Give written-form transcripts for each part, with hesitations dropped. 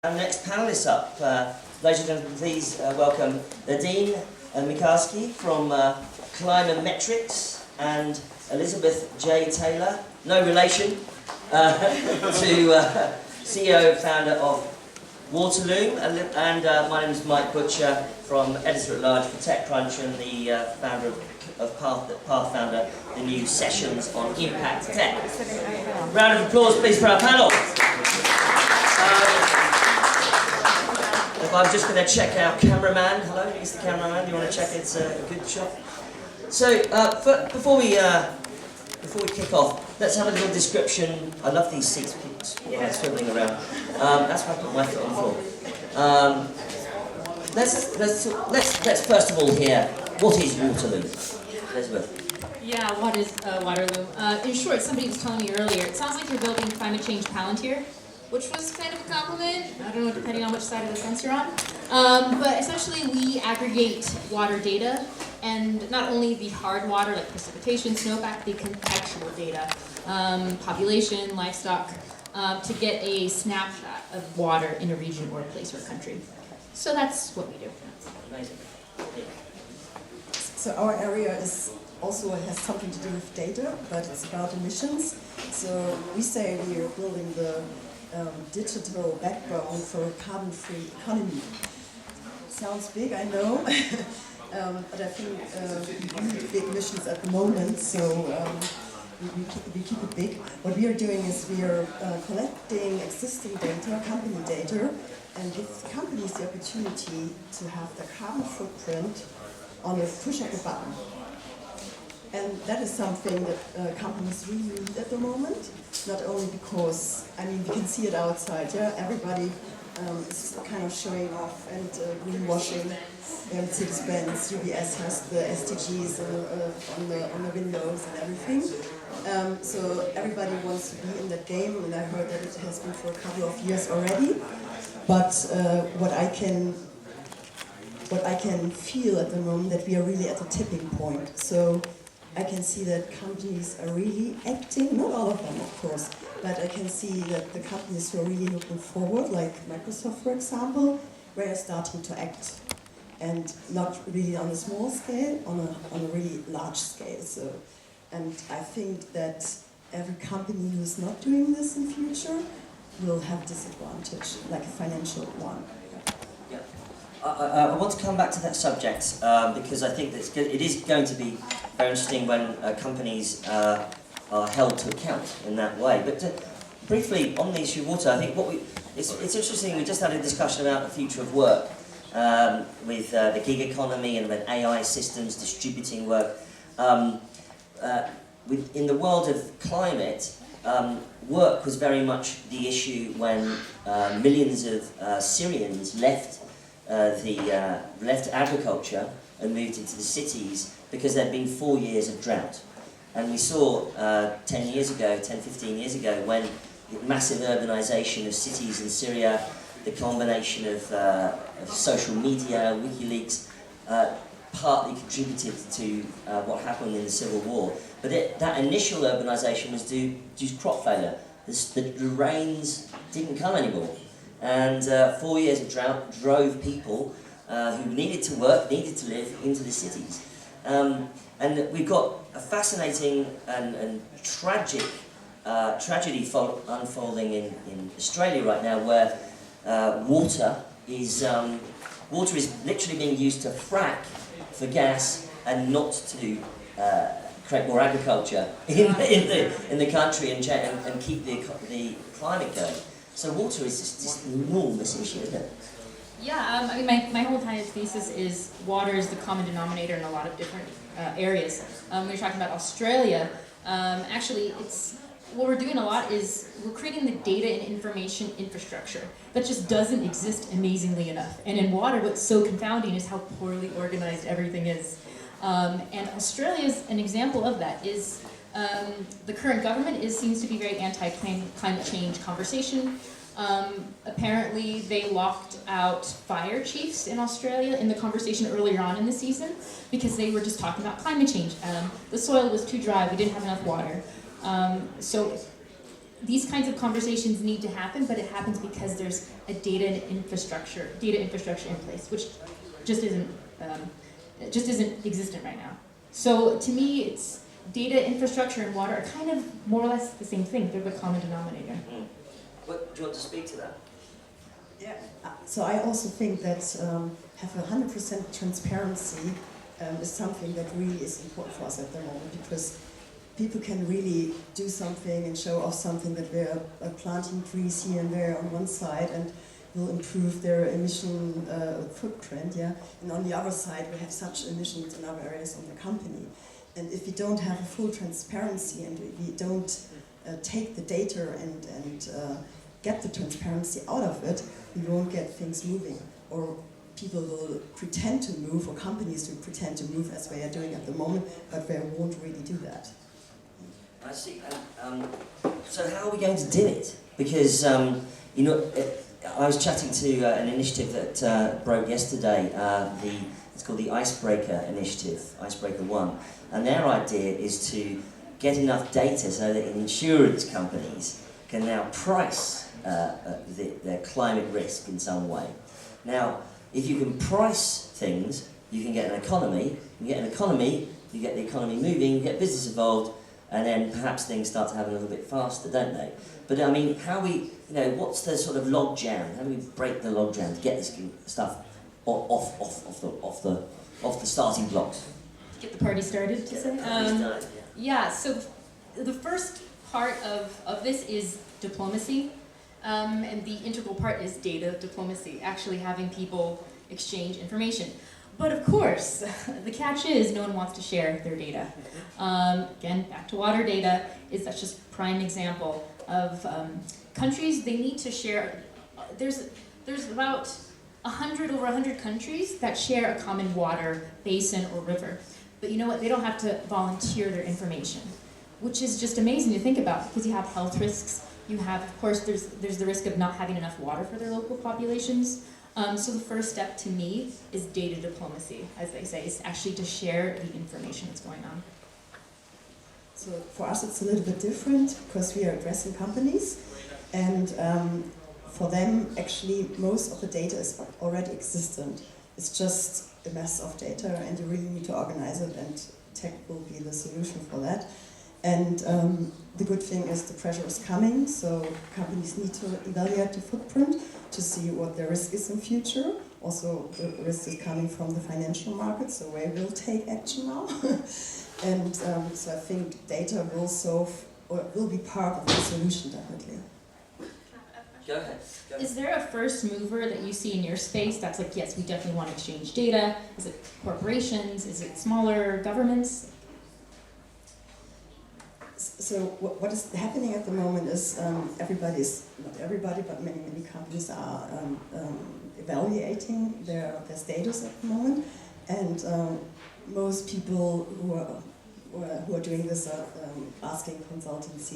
Our next panellists up, ladies and gentlemen, please welcome Nadine Mikarski from Climametrics and Elizabeth J. Taylor, no relation, to CEO and founder of Waterloo, and my name is Mike Butcher from Editor-at-Large for TechCrunch and the founder of Path founder, the new sessions on Impact Tech. Round of applause please for our panel. I'm just going to check our cameraman. Hello, he's the cameraman. Do you want to check it's a good shot? So, before we kick off, let's have a little description. I love these seats, people swiveling around. That's why I put my foot on the floor. Let's first of all hear, what is Waterloo? Elizabeth. Yeah, what is Waterloo? In short, somebody was telling me earlier, it sounds like you're building climate change Palantir, which was kind of a compliment. I don't know, depending on which side of the fence you're on. But essentially, we aggregate water data, and not only the hard water, like precipitation, snowpack, the contextual data, population, livestock, to get a snapshot of water in a region or a place or a country. So that's what we do. Amazing. So our area also has something to do with data, but it's about emissions. So we say we are building the digital backbone for a carbon-free economy. Sounds big, I know, but I think we need big missions at the moment, so we keep it big. What we are doing is we are collecting existing data, company data, and give companies the opportunity to have their carbon footprint on a push of a button. And that is something that companies really need at the moment, not only because, I mean, we can see it outside, yeah, everybody is kind of showing off and greenwashing. Mercedes-Benz, UBS has the SDGs on the windows and everything. So everybody wants to be in that game, and I heard that it has been for a couple of years already. But what I can feel at the moment that we are really at a tipping point. So I can see that companies are really acting, not all of them of course, but I can see that the companies who are really looking forward, like Microsoft for example, they are starting to act, and not really on a small scale, on a really large scale. So, and I think that every company who is not doing this in future will have disadvantage, like a financial one. I want to come back to that subject because I think that it is going to be very interesting when companies are held to account in that way. But briefly on the issue of water, I think it's interesting. We just had a discussion about the future of work with the gig economy and then AI systems distributing work. In the world of climate, work was very much the issue when millions of Syrians left agriculture and moved into the cities because there had been 4 years of drought. And we saw 15 years ago, when massive urbanization of cities in Syria, the combination of social media, WikiLeaks, partly contributed to what happened in the Civil War. But that initial urbanization was due to crop failure. The rains didn't come anymore. And 4 years of drought drove people who needed to work, needed to live, into the cities. And we've got a fascinating and tragic tragedy unfolding in Australia right now, where water is literally being used to frack for gas and not to create more agriculture in the country and keep the climate going. So water is just an enormous issue, isn't it? Yeah, I mean, my whole entire thesis is water is the common denominator in a lot of different areas. When you're talking about Australia, actually, what we're doing a lot is we're creating the data and information infrastructure that just doesn't exist amazingly enough. And in water, what's so confounding is how poorly organized everything is. And Australia is an example of that. The current government seems to be very anti-climate change conversation. Apparently they locked out fire chiefs in Australia in the conversation earlier on in the season because they were just talking about climate change. The soil was too dry, we didn't have enough water. So these kinds of conversations need to happen, but it happens because there's a data infrastructure in place, which just isn't existent right now. So to me, it's data infrastructure and water are kind of more or less the same thing. They're the common denominator. Mm. What, do you want to speak to that? Yeah. So I also think that have 100% transparency is something that really is important for us at the moment, because people can really do something and show off something that we're planting trees here and there on one side and will improve their emission footprint, yeah. And on the other side, we have such emissions in other areas of the company. And if we don't have a full transparency and we don't take the data and get the transparency out of it, we won't get things moving. Or people will pretend to move, or companies will pretend to move as they are doing at the moment, but they won't really do that. I see. So how are we going to do it? Because, you know, I was chatting to an initiative that broke yesterday. It's called the Icebreaker Initiative, Icebreaker 1. And their idea is to get enough data so that insurance companies can now price their climate risk in some way. Now, if you can price things, you can get an economy. You get an economy, you get the economy moving, you get business involved, and then perhaps things start to happen a little bit faster, don't they? But I mean, how we, you know, what's the sort of log jam? How do we break the log jam to get this stuff off the starting blocks? Get the party started, to say. Yeah. So the first part of this is diplomacy, and the integral part is data diplomacy, actually having people exchange information. But of course, the catch is no one wants to share their data. Again, back to water data, that's just prime example of countries. They need to share. There's about over 100 countries that share a common water basin or river. But you know what? They don't have to volunteer their information, which is just amazing to think about, because you have health risks. You have, of course, there's the risk of not having enough water for their local populations. So the first step to me is data diplomacy, as they say, is actually to share the information that's going on. So for us it's a little bit different, because we are addressing companies, and for them actually most of the data is already existent. It's just a mess of data, and you really need to organize it, and tech will be the solution for that. And the good thing is the pressure is coming, so companies need to evaluate the footprint to see what the risk is in future. Also, the risk is coming from the financial market, so they will take action now. And so I think data will solve, or will be part of the solution, definitely. Go ahead. Is there a first mover that you see in your space that's like, yes, we definitely want to exchange data? Is it corporations? Is it smaller governments? So what is happening at the moment is not everybody, but many companies are evaluating their status at the moment, and most people who are doing this are asking consultants.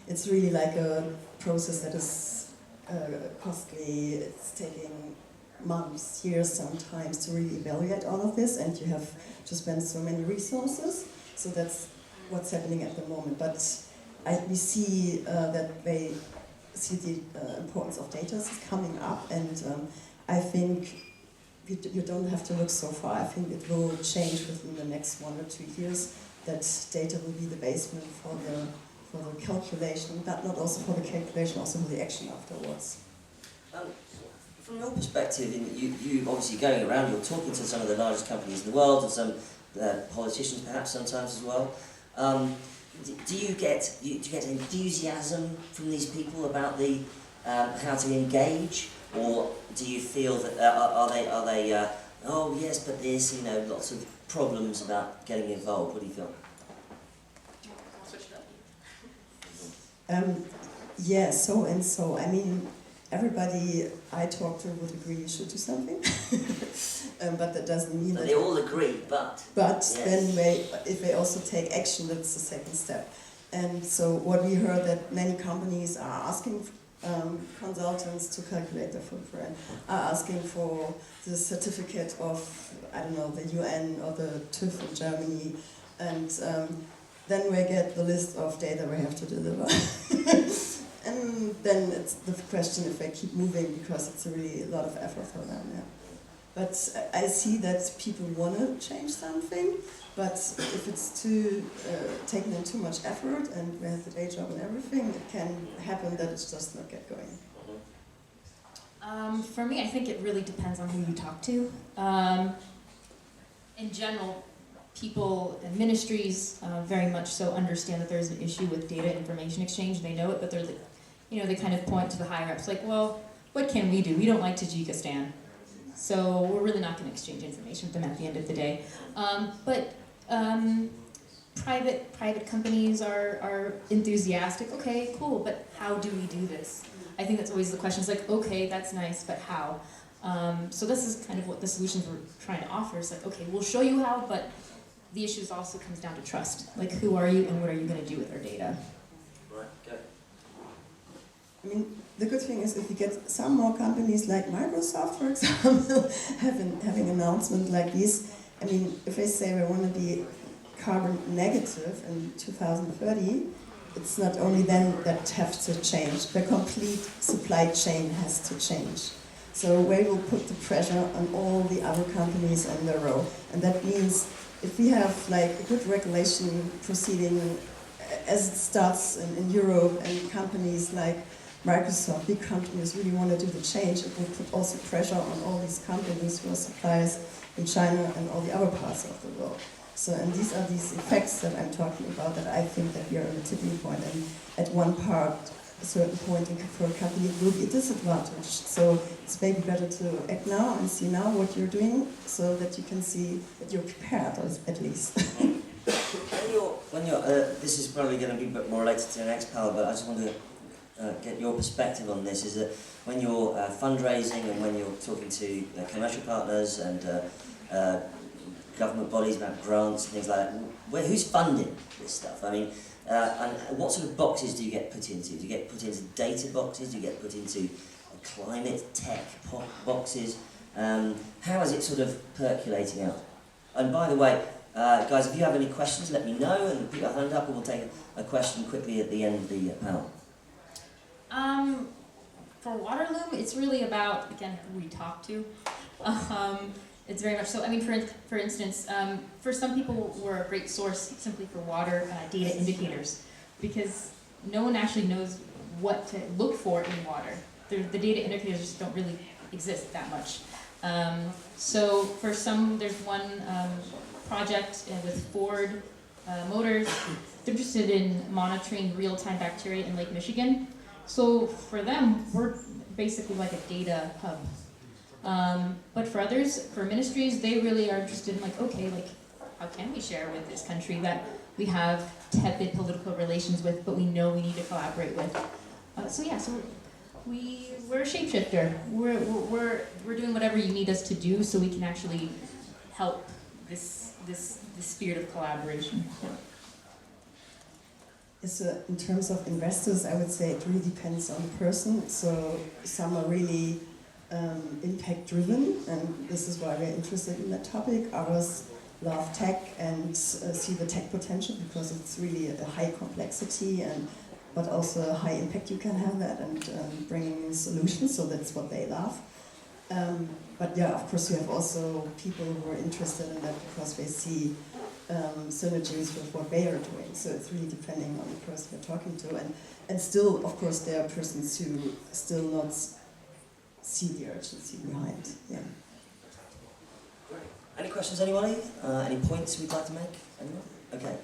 It's really like a process that is costly. It's taking months, years sometimes to really evaluate all of this, and you have to spend so many resources. So that's what's happening at the moment. But we see that they see the importance of data is coming up, and I think you don't have to look so far. I think it will change within the next 1 or 2 years, that data will be the basement for the calculation, but not also for the calculation, also for the action afterwards. From your perspective, you obviously going around, you're talking to some of the largest companies in the world, and some politicians perhaps sometimes as well. Do you get enthusiasm from these people about the how to engage, or do you feel that are they oh yes, but there's lots of problems about getting involved? What do you feel? Yeah, so and so. I mean, everybody I talk to would agree you should do something, but that doesn't mean that they all agree. But yes. Then if they also take action, that's the second step. And so what we heard, that many companies are asking consultants to calculate their footprint, are asking for the certificate of, I don't know, the UN or the TÜV in Germany, and then we get the list of data we have to deliver. And then it's the question if they keep moving, because it's really a lot of effort for them. Yeah. But I see that people want to change something, but if it's taking in too much effort and we have the day job and everything, it can happen that it's just not get going. For me, I think it really depends on who you talk to. In general, people and ministries very much so understand that there's an issue with data information exchange. They know it, but they're, they kind of point to the higher ups like, well, what can we do? We don't like Tajikistan, so we're really not going to exchange information with them at the end of the day. But private companies are enthusiastic. Okay, cool, but how do we do this? I think that's always the question. It's like, okay, that's nice, but how? So this is kind of what the solutions we're trying to offer. It's like, okay, we'll show you how, but the issue also comes down to trust. Like, who are you and what are you going to do with our data? Right, go. I mean, the good thing is if we get some more companies like Microsoft, for example, having announcements like these, I mean, if they say we want to be carbon negative in 2030, it's not only then that has to change, the complete supply chain has to change. So we will put the pressure on all the other companies in the row. And that means if we have like a good regulation proceeding as it starts in Europe, and companies like Microsoft, big companies really want to do the change, it will put also pressure on all these companies who are suppliers in China and all the other parts of the world. So, and these are these effects that I'm talking about, that I think that we are at a tipping point, and at one part, a certain point for a company it will be a disadvantage. So it's maybe better to act now and see now what you're doing, so that you can see that you're prepared, at least. This is probably going to be a bit more related to the next panel, but I just want to get your perspective on this. Is that when you're fundraising and when you're talking to commercial partners and government bodies about grants and things like that, who's funding this stuff? I mean, and what sort of boxes do you get put into? Do you get put into data boxes? Do you get put into climate tech boxes? How is it sort of percolating out? And by the way, guys, if you have any questions, let me know and put your hand up, and we'll take a question quickly at the end of the panel. For Waterloom, it's really about, again, who we talk to. It's very much so. I mean, for instance, for some people, we're a great source simply for water data indicators, because no one actually knows what to look for in water. The data indicators just don't really exist that much. So for some, there's one project with Ford Motors. They're interested in monitoring real-time bacteria in Lake Michigan. So for them, we're basically like a data hub. But for others, for ministries, they really are interested in like, okay, like, how can we share with this country that we have tepid political relations with, but we know we need to collaborate with? So we're a shapeshifter. We're doing whatever you need us to do, so we can actually help this spirit of collaboration. Yeah. So in terms of investors, I would say it really depends on the person. So some are really impact driven, and this is why we're interested in that topic. Others love tech and see the tech potential, because it's really a high complexity, but also a high impact you can have that, and bringing solutions, so that's what they love. But yeah, of course you have also people who are interested in that because they see synergies with what they are doing. So it's really depending on the person you're talking to. And still, of course, there are persons who still not see the urgency behind. Yeah. Any questions, anybody? Any points we'd like to make? Anyone? Okay.